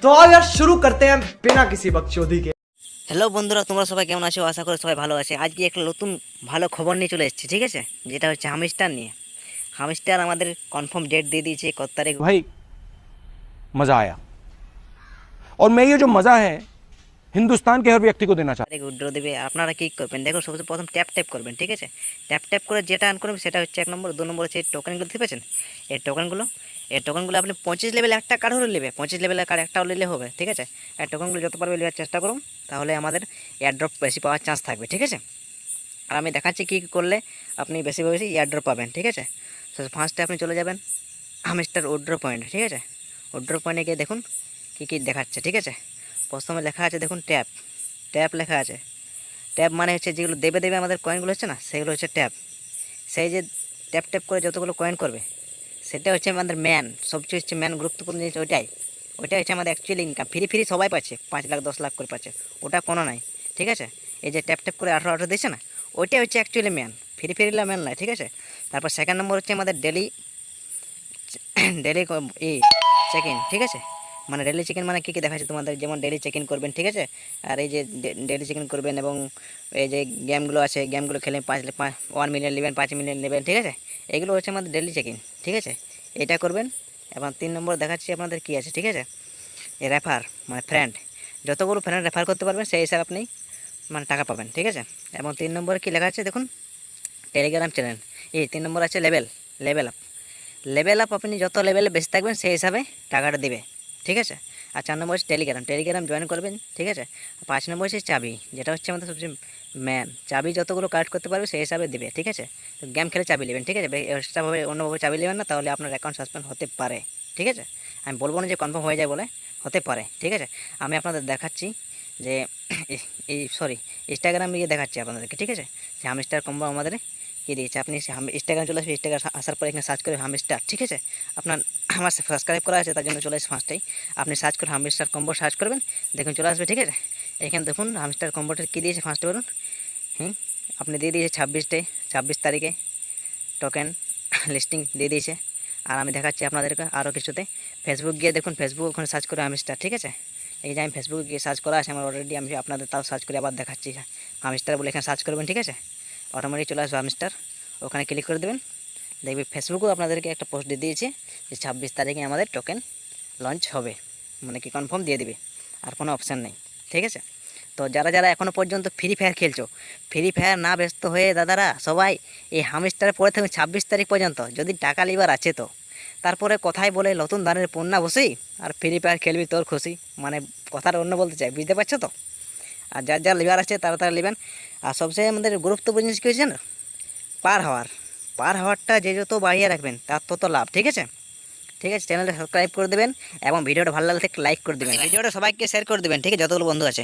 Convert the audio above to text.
तो आओ यार शुरू करते हैं बिना किसी बकचोदी के। হ্যালো বন্ধুরা, তোমরা সবাই কেমন আছো? আশা করি সবাই ভালো আছে। আজকে একটা নতুন ভালো খবর নিয়ে চলে এসেছি, ঠিক আছে? যেটা হচ্ছে হামস্টার নিয়ে। হামস্টার আমাদের কনফার্ম ডেট দিয়ে দিয়েছে কত তারিখ भाई मजा आया और मैं ये जो मजा है हिंदुस्तान के हर व्यक्ति को देना चाहता তারিখ উইথড্র দেবে। আপনারা কী করবেন দেখুন, সবচেয়ে প্রথম ট্যাপ ট্যাপ করবেন, ঠিক আছে? ট্যাপ ট্যাপ করে যেটা আন করবেন সেটা হচ্ছে 1 নম্বর। 2 নম্বর হচ্ছে টোকেনগুলো, দেখতে পাচ্ছেন এই টোকেনগুলো আপনি 25 লেভেল একটা কার্ড হলে নেবে, 25 লেভেলের কার্ড একটা নিলে হবে, ঠিক আছে? এই টোকেনগুলো যত পারবে নেওয়ার চেষ্টা করুন, তাহলে আমাদের এয়ারড্রপ বেশি পাওয়ার চান্স থাকবে, ঠিক আছে? আর আমি দেখাচ্ছি কী করলে আপনি বেশি বেশি এয়ারড্রপ পাবেন, ঠিক আছে? তো ফার্স্টে আপনি চলে যাবেন হামস্টার উইথড্র পয়েন্ট, ঠিক আছে? উইথড্র পয়েন্টে গিয়ে দেখুন কী কী দেখাচ্ছে, ঠিক আছে? প্রথমে লেখা আছে দেখুন ট্যাপ, ট্যাপ লেখা আছে। ট্যাপ মানে হচ্ছে যেগুলো দেবে দেবে আমাদের কয়েনগুলো হচ্ছে না, সেগুলো হচ্ছে ট্যাপ। সেই যে ট্যাপ ট্যাপ করে যতগুলো কয়েন করবে সেটা হচ্ছে আমাদের ম্যান, সবচেয়ে হচ্ছে ম্যান গুরুত্বপূর্ণ জিনিস ওইটাই হচ্ছে আমাদের অ্যাকচুয়ালি ইনকাম। ফ্রি ফ্রি সবাই পাচ্ছে, 5 লাখ 10 লাখ করে পাচ্ছে, ওটা কোনো নাই, ঠিক আছে? এই যে ট্যাপ ট্যাপ করে 18 দিচ্ছে না, ওইটাই হচ্ছে অ্যাকচুয়ালি ম্যান, ফ্রি ফ্রিলা ম্যান নয়, ঠিক আছে? তারপর সেকেন্ড নম্বর হচ্ছে আমাদের ডেলি ডেলি এই চেক ইন, ঠিক আছে? মানে ডেলি চেক ইন মানে কী কী দেখাচ্ছে তোমাদের, যেমন ডেলি চেক ইন করবেন, ঠিক আছে? আর এই যে ডেলি চেক ইন করবেন এবং এই যে গেমগুলো আছে, গেমগুলো খেলে 1 মিলিয়ন নেবেন, 5 মিলিয়ন নেবেন, ঠিক আছে? এগুলো হচ্ছে আমাদের ডেলি চেক ইন, ঠিক আছে? এটা করবেন। এবং 3 নম্বর দেখাচ্ছি আপনাদের কী আছে, ঠিক আছে? এই রেফার মানে ফ্রেন্ড, যতগুলো ফ্রেন্ড রেফার করতে পারবেন সেই হিসাবে আপনি মানে টাকা পাবেন, ঠিক আছে? এবং 3 নম্বরে কী লেখা আছে দেখুন, টেলিগ্রাম চ্যানেল। 3 নম্বর আছে লেভেল আপ। লেভেল আপ আপনি যত লেভেলে বেশি থাকবেন সেই হিসাবে টাকাটা দেবে, ঠিক আছে? আর 4 নম্বর হচ্ছে টেলিগ্রাম জয়েন করবেন, ঠিক আছে? 5 নম্বর হচ্ছে চাবি, যেটা হচ্ছে আমাদের সবচেয়ে ম্যান। চাবি যতগুলো কালেক্ট করতে পারবে সেই হিসাবে দেবে, ঠিক আছে? তো গেম খেলে চাবি নেবেন, ঠিক আছে? এক্সট্রাভাবে অন্যভাবে চাবি নেবেন না, তাহলে আপনার অ্যাকাউন্ট সাসপেন্ড হতে পারে, ঠিক আছে? আমি বলবো না যে কনফার্ম হয়ে যায় বলে, হতে পারে, ঠিক আছে? আমি আপনাদের দেখাচ্ছি যে ইনস্টাগ্রামে গিয়ে দেখাচ্ছি আপনাদেরকে, ঠিক আছে? যে হামস্টার কম্বো আমাদের কী দিয়েছে। আপনি ইনস্টাগ্রাম চলে আসবে, ইনস্টাগ্রাম আসার পরে এখানে সার্চ করে হামস্টার, ঠিক আছে? আপনার আমার সাবস্ক্রাইব করা আছে তার জন্য চলে আসবে ফার্স্টেই। আপনি সার্চ করে হামস্টার কম্বো সার্চ করবেন, দেখুন চলে আসবে, ঠিক আছে? এখানে দেখুন হামস্টার কম্বোটা কী দিয়েছে ফার্স্টে বলুন। আপনি দিয়ে দিয়েছে 26 তারিখে টোকেন লিস্টিং দিয়ে দিয়েছে। আর আমি দেখাচ্ছি আপনাদেরকে আরও কিছুতে। ফেসবুক গিয়ে দেখুন, ফেসবুক ওখানে সার্চ করে হামস্টার, ঠিক আছে? এই যে আমি ফেসবুকে গিয়ে সার্চ করা আছে আমার অলরেডি, আমি আপনাদের তাও সার্চ করে আবার দেখাচ্ছি। হামস্টার বলে এখানে সার্চ করবেন, ঠিক আছে? অটোমেটিক চলে আসবে হামস্টার, ওখানে ক্লিক করে দেবেন। দেখবে ফেসবুকেও আপনাদেরকে একটা পোস্ট দিয়ে দিয়েছে যে 26 তারিখে আমাদের টোকেন লঞ্চ হবে, মানে কি কনফার্ম দিয়ে দিবে, আর কোনো অপশান নেই, ঠিক আছে? তো যারা যারা এখনও পর্যন্ত ফ্রি ফায়ার খেলছো, ফ্রি ফায়ার না ব্যস্ত হয়ে দাদারা সবাই এই হামস্টারে পড়ে থাকবে 26 তারিখ পর্যন্ত, যদি টাকা লিবার আছে তো। তারপরে কথাই বলে নতুন ধানের পণ্যা বসি আর ফ্রি ফায়ার খেলবি তোর খুশি, মানে কথাটা অন্য বলতে চাই, বুঝতে পারছো তো? আর যার যার লিভার আছে তারা তারা নেবেন। আর সবচেয়ে আমাদের গুরুত্বপূর্ণ জিনিস কী হচ্ছে না, পার হাওয়ারটা যে যত বাড়িয়ে রাখবেন তার তত লাভ, ঠিক আছে? ঠিক আছে, চ্যানেলটা সাবস্ক্রাইব করে দেবেন এবং ভিডিওটা ভালো লাগলে একটা লাইক করে দেবেন, ভিডিওটা সবাইকে শেয়ার করে দেবেন, ঠিক আছে? যতগুলো বন্ধু আছে।